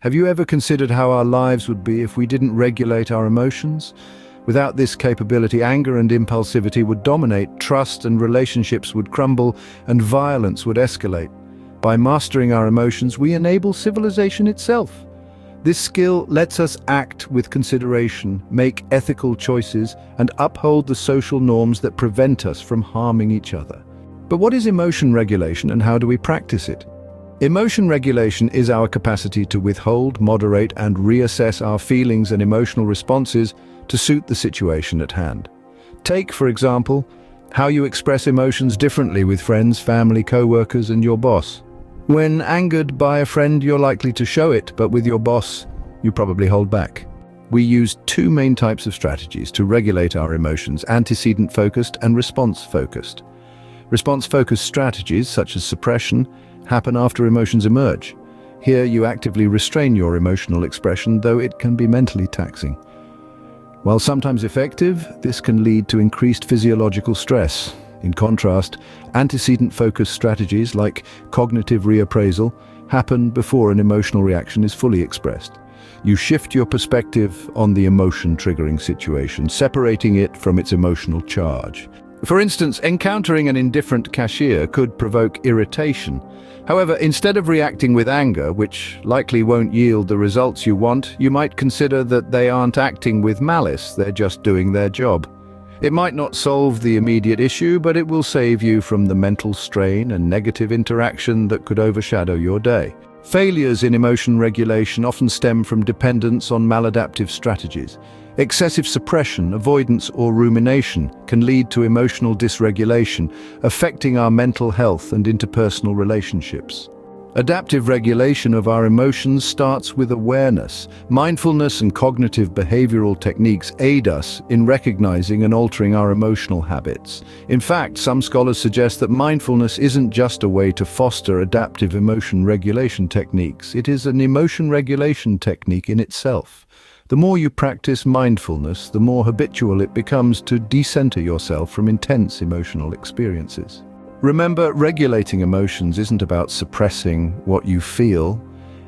Have you ever considered how our lives would be if we didn't regulate our emotions? Without this capability, anger and impulsivity would dominate, trust and relationships would crumble, and violence would escalate. By mastering our emotions, we enable civilization itself. This skill lets us act with consideration, make ethical choices, and uphold the social norms that prevent us from harming each other. But what is emotion regulation and how do we practice it? Emotion regulation is our capacity to withhold, moderate, and reassess our feelings and emotional responses to suit the situation at hand. Take, for example, how you express emotions differently with friends, family, co-workers, and your boss. When angered by a friend, you're likely to show it, but with your boss, you probably hold back. We use two main types of strategies to regulate our emotions: antecedent-focused and response-focused. Response-focused strategies, such as suppression, happen after emotions emerge. Here, you actively restrain your emotional expression, though it can be mentally taxing. While sometimes effective, this can lead to increased physiological stress. In contrast, antecedent-focused strategies like cognitive reappraisal happen before an emotional reaction is fully expressed. You shift your perspective on the emotion-triggering situation, separating it from its emotional charge. For instance, encountering an indifferent cashier could provoke irritation. However, instead of reacting with anger, which likely won't yield the results you want, you might consider that they aren't acting with malice, they're just doing their job. It might not solve the immediate issue, but it will save you from the mental strain and negative interaction that could overshadow your day. Failures in emotion regulation often stem from dependence on maladaptive strategies. Excessive suppression, avoidance, or rumination can lead to emotional dysregulation, affecting our mental health and interpersonal relationships. Adaptive regulation of our emotions starts with awareness. Mindfulness and cognitive behavioral techniques aid us in recognizing and altering our emotional habits. In fact, some scholars suggest that mindfulness isn't just a way to foster adaptive emotion regulation techniques. It is an emotion regulation technique in itself. The more you practice mindfulness, the more habitual it becomes to decenter yourself from intense emotional experiences. Remember, regulating emotions isn't about suppressing what you feel.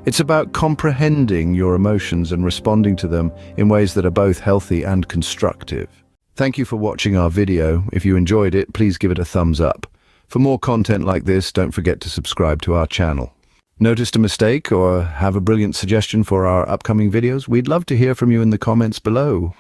It's about comprehending your emotions and responding to them in ways that are both healthy and constructive. Thank you for watching our video. If you enjoyed it, please give it a thumbs up. For more content like this, don't forget to subscribe to our channel. Noticed a mistake or have a brilliant suggestion for our upcoming videos? We'd love to hear from you in the comments below.